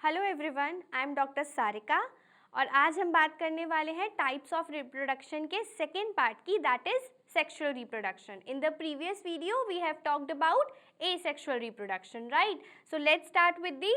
Hello everyone, I am doctor Sarika और आज हम बात करने वाले हैं टाइप्स ऑफ रिप्रोडक्शन के सेकेंड पार्ट की, that is sexual reproduction. In the previous video we have talked about asexual reproduction, right? So let's start with the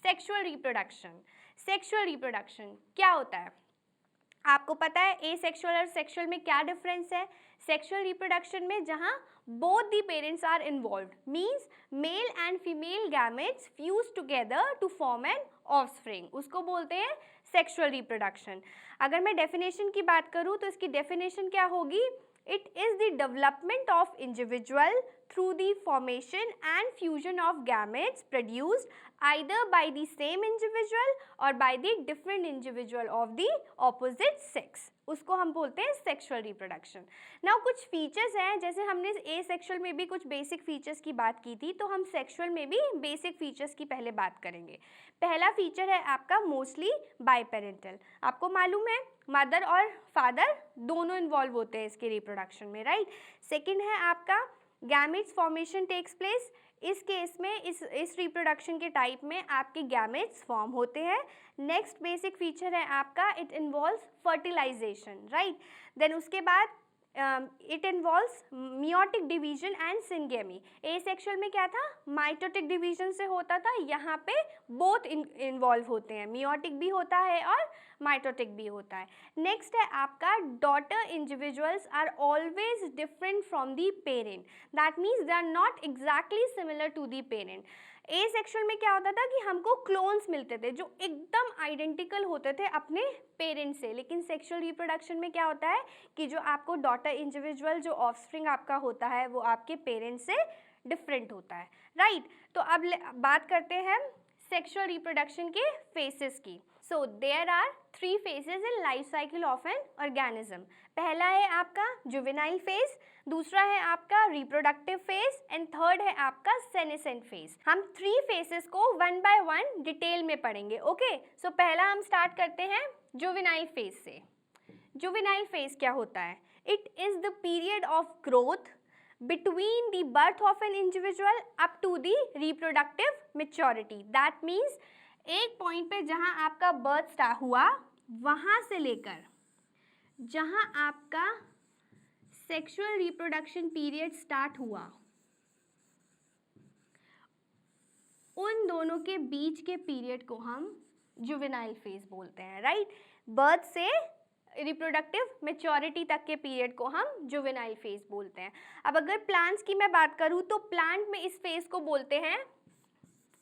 sexual reproduction. Sexual reproduction क्या होता है? आपको पता है एसेक्सुअल और सेक्सुअल में क्या डिफरेंस है? सेक्सुअल रिप्रोडक्शन में जहां both the parents are involved, means male and female gametes fuse together to form an offspring, उसको बोलते हैं सेक्सुअल रिप्रोडक्शन. अगर मैं डेफिनेशन की बात करूँ तो इसकी डेफिनेशन क्या होगी? It is the development of individual through the formation and fusion of gametes produced either by the same individual or by the different individual of the opposite sex. उसको हम बोलते हैं सेक्सुअल रिप्रोडक्शन. नाउ कुछ features हैं, जैसे हमने asexual में भी कुछ बेसिक फीचर्स की बात की थी, तो हम सेक्सुअल में भी बेसिक फीचर्स की पहले बात करेंगे. पहला फीचर है आपका मोस्टली बाईपेरेंटल. आपको मालूम है मदर और फादर दोनों इन्वॉल्व होते हैं इसके रिप्रोडक्शन में, राइट? सेकेंड है आपका गैमेट्स फॉर्मेशन टेक्स प्लेस. इस केस में इस रिप्रोडक्शन के टाइप में आपके गैमेट्स फॉर्म होते हैं. नेक्स्ट बेसिक फीचर है आपका it involves fertilisation, right? Then उसके बाद it involves meiotic division and syngamy. Asexual में क्या था? माइटोटिक डिवीजन से होता था. यहाँ पे बोथ इन्वॉल्व होते हैं, मियोटिक भी होता है और माइटोटिक भी होता है. नेक्स्ट है आपका daughter individuals are always different from the parent. That means they are not exactly similar to the parent. Asexual में क्या होता था कि हमको क्लोन्स मिलते थे जो एकदम आइडेंटिकल होते थे अपने पेरेंट्स से, लेकिन सेक्सुअल रिप्रोडक्शन में क्या होता है कि जो आपको डॉटर इंडिविजुअल जो ऑफस्प्रिंग आपका होता है वो आपके पेरेंट्स से डिफरेंट होता है, राइट? तो अब बात करते हैं सेक्सुअल रिप्रोडक्शन के फेसेस की. So there are 3 phases in life cycle of an organism. पहला है आपका जुवेनाइल फेज, दूसरा है आपका रिप्रोडक्टिव फेज एंड थर्ड है आपका सेनेसेंट फेज. हम 3 फेजेस को 1 बाय 1 डिटेल में पढ़ेंगे. ओके, सो पहला हम स्टार्ट करते हैं जुवेनाइल फेज से. जुवेनाइल फेज क्या होता है? It is the period of growth between the birth of an individual up to the reproductive maturity. That means एक पॉइंट पे जहां आपका बर्थ स्टार्ट हुआ वहां से लेकर जहां आपका सेक्सुअल रिप्रोडक्शन पीरियड स्टार्ट हुआ उन दोनों के बीच के पीरियड को हम जुवेनाइल फेज बोलते हैं, राइट? बर्थ से रिप्रोडक्टिव मेच्योरिटी तक के पीरियड को हम जुवेनाइल फेज बोलते हैं. अब अगर प्लांट्स की मैं बात करूं तो प्लांट में इस फेज को बोलते हैं,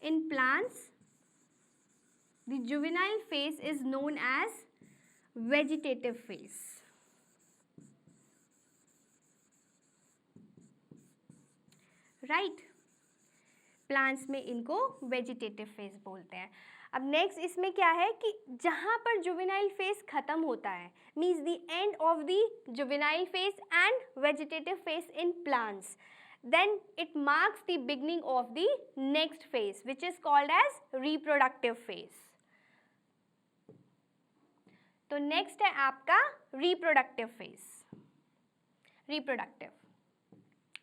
in plants the juvenile phase is known as vegetative phase. Right? Plants में इनको वेजिटेटिव फेज बोलते हैं. अब नेक्स्ट इसमें क्या है कि जहाँ पर जुवेनाइल फेज खत्म होता है means the end of the juvenile phase and vegetative phase in plants, then it marks the beginning of the next phase which is called as reproductive phase. तो नेक्स्ट है आपका रिप्रोडक्टिव फेज. रिप्रोडक्टिव,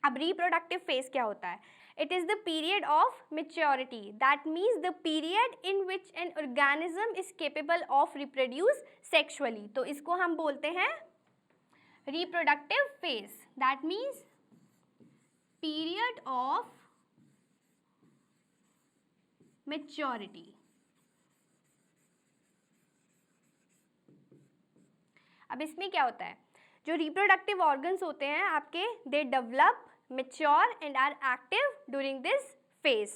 अब reproductive phase क्या होता है? It is the period of maturity. That means the period in which an organism is capable of reproduce sexually. तो इसको हम बोलते हैं reproductive phase. That means period of maturity. अब इसमें क्या होता है? जो reproductive organs होते हैं आपके, they develop, mature and are active during this phase.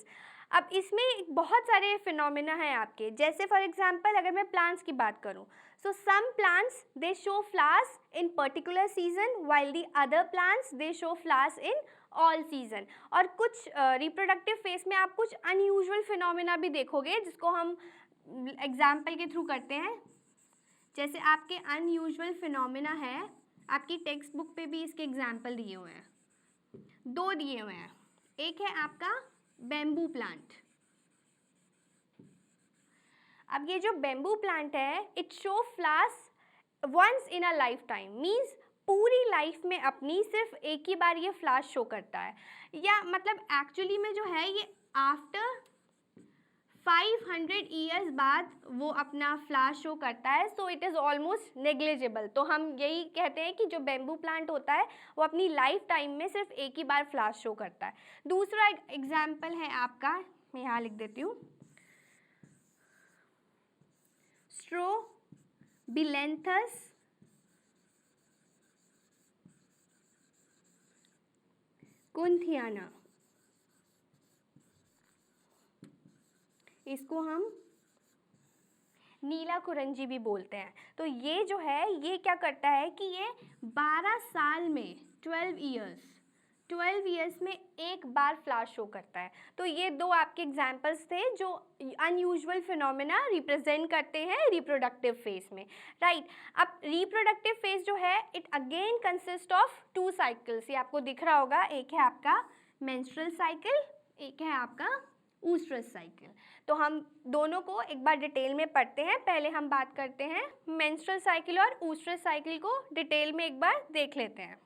अब इसमें बहुत सारे फिनोमेना हैं आपके, जैसे फॉर एग्जांपल अगर मैं प्लांट्स की बात करूं, so some plants they show flowers in particular season while the other plants they show flowers in all season. और कुछ रिप्रोडक्टिव फेज में आप कुछ अनयूजुअल फिनोमेना भी देखोगे जिसको हम एग्जाम्पल के थ्रू करते हैं. जैसे आपके अनयूजुअल फिनोमेना है, आपकी टेक्स्ट बुक पे भी इसके एग्जाम्पल दिए हुए हैं, 2 दिए हुए हैं. एक है आपका बेम्बू प्लांट. अब ये जो बेम्बू प्लांट है it show flowers once in a life time, means पूरी लाइफ में अपनी सिर्फ एक ही बार ये फ्लावर्स शो करता है, या मतलब एक्चुअली में जो है ये आफ्टर 500 ईयर्स बाद वो अपना फ्लावर शो करता है, so it is almost negligible. तो हम यही कहते हैं कि जो बेम्बू प्लांट होता है वो अपनी लाइफ टाइम में सिर्फ एक ही बार फ्लावर शो करता है। दूसरा एग्जाम्पल है आपका, मैं यहाँ लिख देती हूँ, स्ट्रोबिलेंथस कुंथियाना। इसको हम नीला कुरंजी भी बोलते हैं। तो ये जो है ये क्या करता है कि ये 12 साल में 12 ईयर्स में एक बार फ्लावर शो करता है। तो ये दो आपके एग्जाम्पल्स थे जो अनयूजुअल फिनोमेना रिप्रेजेंट करते हैं रिप्रोडक्टिव फेज में, राइट। अब रिप्रोडक्टिव फेज जो है it again consist of 2 cycles. ये आपको दिख रहा होगा, एक है आपका मेंस्ट्रुअल साइकिल, एक है आपका ऊस्ट्रस साइकिल। तो हम दोनों को एक बार डिटेल में पढ़ते हैं। पहले हम बात करते हैं मेंस्ट्रुअल साइकिल और ऊस्ट्रस साइकिल को डिटेल में एक बार देख लेते हैं।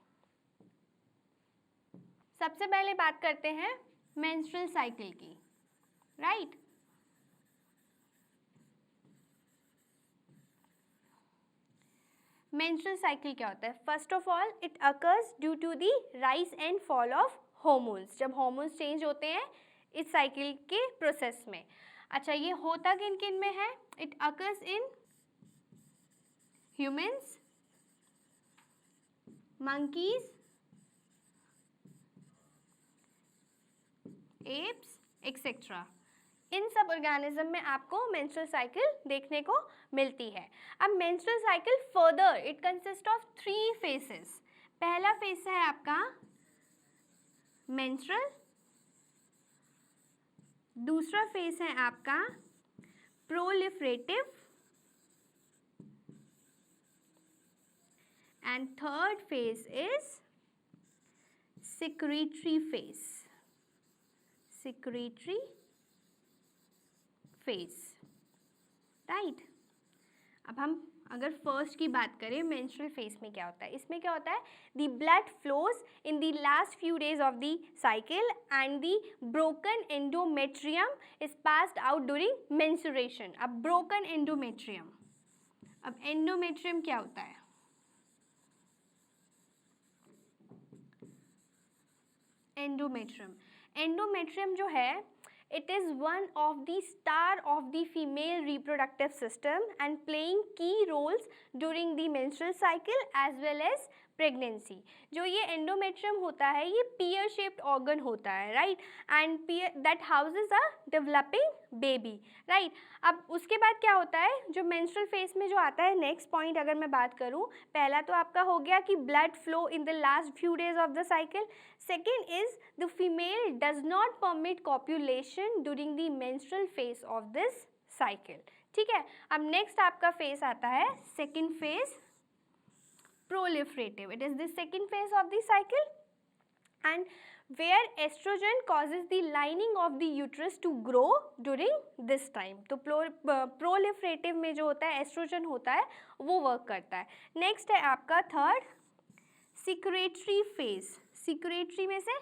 सबसे पहले बात करते हैं मेंस्ट्रुअल साइकिल की, राइट। मेंस्ट्रुअल साइकिल क्या होता है? First of all it occurs due to the rise and fall of hormones. जब हॉर्मोन्स चेंज होते हैं इस साइकिल के प्रोसेस में। अच्छा, ये होता किन किन में है? It occurs in humans, monkeys, apes etcetera. इन सब ऑर्गेनिज्म में आपको मेंस्ट्रुअल साइकिल देखने को मिलती है। अब menstrual cycle further it consist of 3 faces. पहला फेस है आपका मेंस्ट्रुअल, दूसरा फेस है आपका proliferative, and third phase is secretory phase, secretory phase, right. अब हम अगर फर्स्ट की बात करें मेंस्ट्रुअल फेज में क्या होता है, इसमें क्या होता है? The blood flows in the last few days of the cycle and the broken endometrium is passed out during menstruation. अब ब्रोकन एंडोमेट्रियम, अब एंडोमेट्रियम क्या होता है? एंडोमेट्रियम जो है it is one of the star of the female reproductive system and playing key roles during the menstrual cycle as well as pregnancy. जो ये endometrium होता है ये पियर शेप्ड ऑर्गन होता है, right, and that houses a developing baby, right. अब उसके बाद क्या होता है जो मेंस्ट्रुअल फेज में जो आता है, नेक्स्ट पॉइंट अगर मैं बात करूँ, पहला तो आपका हो गया कि blood flow in the last few days of the cycle. Second is the female does not permit copulation during the menstrual phase of this cycle, ठीक है। अब नेक्स्ट आपका फेज आता है second phase proliferative. It is the second phase of the cycle and where estrogen causes the lining of the uterus to grow during this time. तो proliferative में जो होता है एस्ट्रोजन होता है वो वर्क करता है। नेक्स्ट है आपका थर्ड secretory phase। secretory में से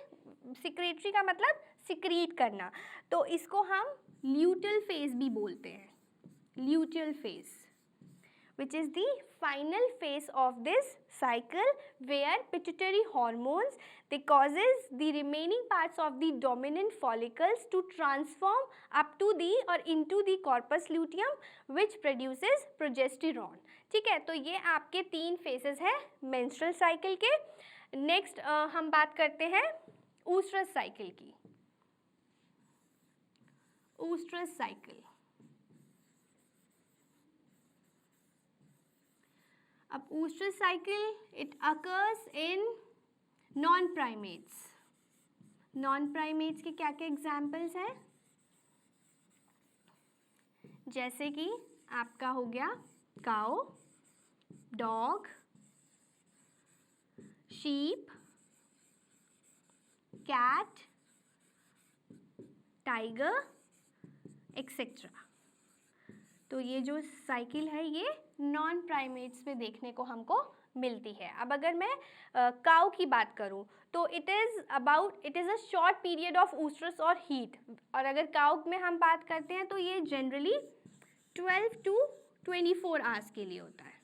secretory का मतलब सिक्रीट करना, तो इसको हम luteal phase भी बोलते हैं, luteal phase, which is the final phase of this cycle where pituitary hormones they causes the remaining parts of the dominant follicles to transform up to the or into the corpus luteum which produces progesterone, ठीक है। तो ये आपके 3 phases हैं menstrual cycle के। Next हम बात करते हैं oostrous cycle की। oostrous cycle, अब oostrous cycle it occurs in non-primates। non-primates के क्या क्या एग्जाम्पल्स हैं? जैसे कि आपका हो गया cow, dog, sheep, cat, tiger etcetera. तो ये जो साइकिल है ये नॉन प्राइमेट्स में देखने को हमको मिलती है। अब अगर मैं काउ की बात करूं तो it is a short period of oestrus और हीट, और अगर काउ में हम बात करते हैं तो ये जनरली 12 to 24 आवर्स के लिए होता है।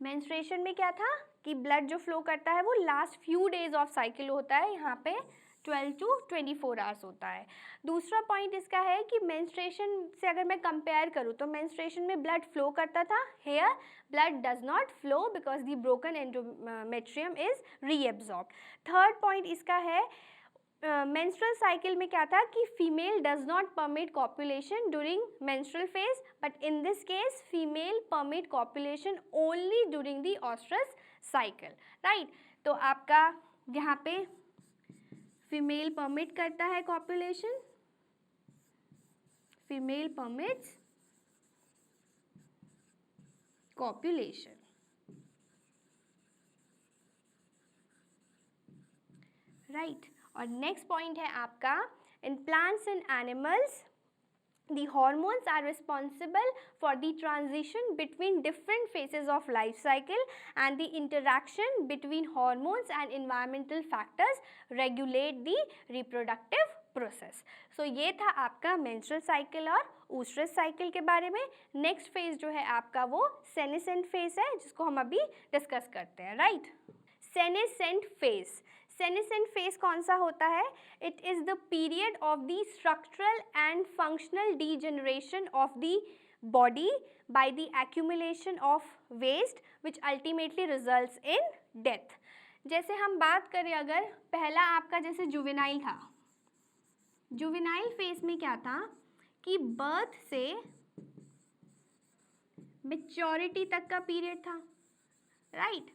मेंस्ट्रुएशन में क्या था कि ब्लड जो फ्लो करता है वो last few days of cycle होता है, यहाँ पे 12 to 24 आवर्स होता है। दूसरा पॉइंट इसका है कि मेंस्ट्रुएशन से अगर मैं कंपेयर करूँ तो मेंस्ट्रुएशन में ब्लड फ्लो करता था, here blood does not flow because the broken endometrium is reabsorbed. Third point इसका है मेंस्ट्रुअल साइकिल में क्या था कि female does not permit copulation during menstrual phase, but in this case female permit copulation only during the oestrus cycle, right. तो आपका यहाँ पे फीमेल परमिट करता है copulation, female permits copulation, right. और नेक्स्ट पॉइंट है आपका in plants and animals the hormones are responsible for the transition between different phases of life cycle, and the interaction between hormones and environmental factors regulate the reproductive process. So ये था आपका menstrual cycle और oostrous cycle के बारे में। Next phase जो है आपका वो senescent phase है, जिसको हम अभी डिस्कस करते हैं, right. senescent phase, senescent phase कौन सा होता है? It is the period of the structural and functional degeneration of the body by the accumulation of waste which ultimately results in death. जैसे हम बात करें अगर पहला आपका जैसे जुवेनाइल था, जुवेनाइल फेज में क्या था कि बर्थ से मैच्योरिटी तक का पीरियड था, राइट।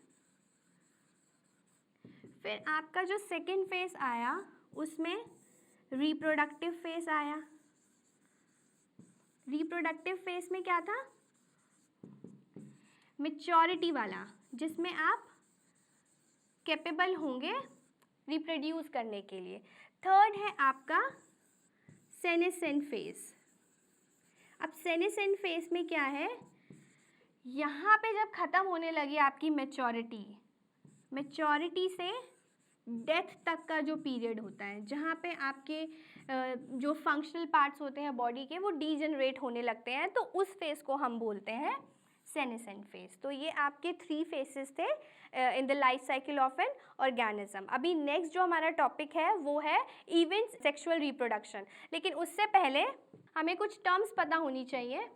फिर आपका जो सेकेंड फेज आया उसमें रिप्रोडक्टिव फेज आया। रिप्रोडक्टिव फेज में क्या था? मैच्योरिटी वाला, जिसमें आप कैपेबल होंगे रिप्रोड्यूस करने के लिए। थर्ड है आपका सेनेसेंट फेज। अब सेनेसेंट फेज में क्या है, यहाँ पे जब ख़त्म होने लगी आपकी मैच्योरिटी, मैच्योरिटी से डेथ तक का जो पीरियड होता है, जहाँ पे आपके जो फंक्शनल पार्ट्स होते हैं बॉडी के वो डीजनरेट होने लगते हैं, तो उस फेज़ को हम बोलते हैं सेनेसेंट फेज। तो ये आपके 3 फेजेस थे in the life cycle of an organism. अभी नेक्स्ट जो हमारा टॉपिक है वो है इवेंट सेक्सुअल रिप्रोडक्शन, लेकिन उससे पहले हमें कुछ टर्म्स पता होनी चाहिए।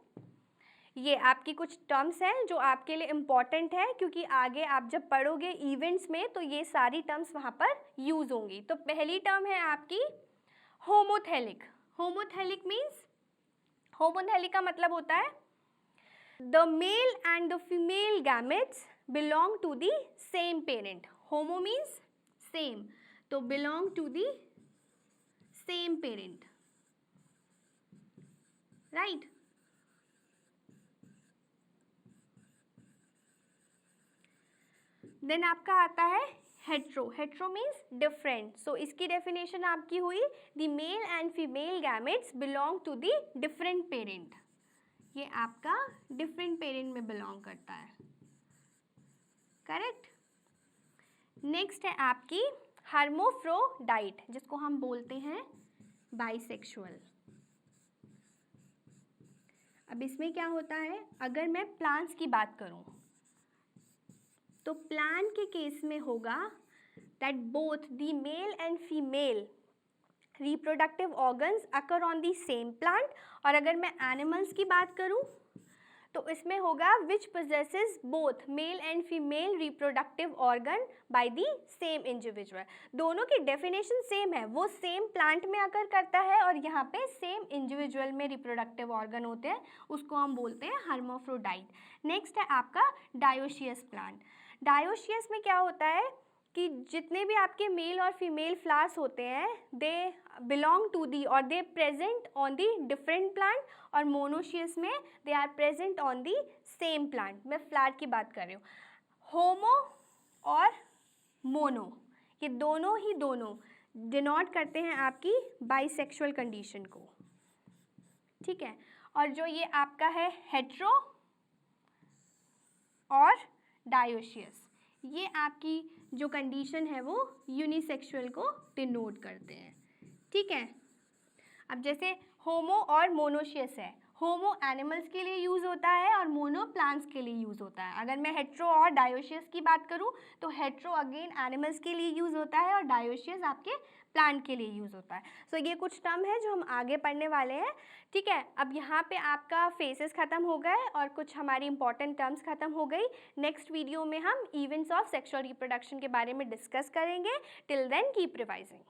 ये आपकी कुछ टर्म्स हैं जो आपके लिए इम्पॉर्टेंट है, क्योंकि आगे आप जब पढ़ोगे इवेंट्स में तो ये सारी टर्म्स वहाँ पर यूज़ होंगी। तो पहली टर्म है आपकी होमोथैलिक। होमोथैलिक मीन्स, होमोथैलिक का मतलब होता है the male and the female gametes belong to the same parent. Homo means same, तो belong to the same parent, right. Then आपका आता है hetero. Hetero means different. So इसकी डेफिनेशन आपकी हुई the male and female gametes belong to the different parent. ये आपका different parent में बिलोंग करता है, करेक्ट। नेक्स्ट है आपकी हर्मोफ्रोडाइट, जिसको हम बोलते हैं बाइसेक्सुअल। अब इसमें क्या होता है, अगर मैं प्लांट्स की बात करूं तो प्लांट के केस में होगा that both the male and female reproductive organs occur on the same plant. और अगर मैं एनिमल्स की बात करूं तो इसमें होगा which possesses both male and female reproductive organ by the same individual. दोनों की डेफिनेशन सेम है, वो सेम प्लांट में अकर करता है और यहाँ पे सेम इंडिविजुअल में रिप्रोडक्टिव ऑर्गन होते हैं, उसको हम बोलते हैं हर्मोफ्रोडाइट। नेक्स्ट है आपका डायोशियस प्लांट। डायोशियस में क्या होता है कि जितने भी आपके मेल और फीमेल फ्लावर्स होते हैं दे बिलोंग टू दी और they present on the different plant, और मोनोशियस में they are present on the same plant. मैं फ्लावर की बात कर रही हूँ। होमो और मोनो, ये दोनों ही दोनों डिनोट करते हैं आपकी बाइसेक्सुअल कंडीशन को, ठीक है। और जो ये आपका है हेट्रो और डायोशियस। ये आपकी जो कंडीशन है वो यूनिसेक्सुअल को डिनोट करते हैं, ठीक है। अब जैसे होमो और मोनोशियस है, होमो एनिमल्स के लिए यूज़ होता है और मोनो प्लांट्स के लिए यूज़ होता है। अगर मैं हेट्रो और डायोशियस की बात करूँ तो हेट्रो अगेन एनिमल्स के लिए यूज़ होता है और डायोशियस आपके प्लांट के लिए यूज़ होता है। सो ये कुछ टर्म है जो हम आगे पढ़ने वाले हैं, ठीक है। अब यहाँ पे आपका फेसेस ख़त्म हो गए और कुछ हमारी इंपॉर्टेंट टर्म्स ख़त्म हो गई। नेक्स्ट वीडियो में हम इवेंट्स ऑफ सेक्सुअल रिप्रोडक्शन के बारे में डिस्कस करेंगे। Till then keep revising.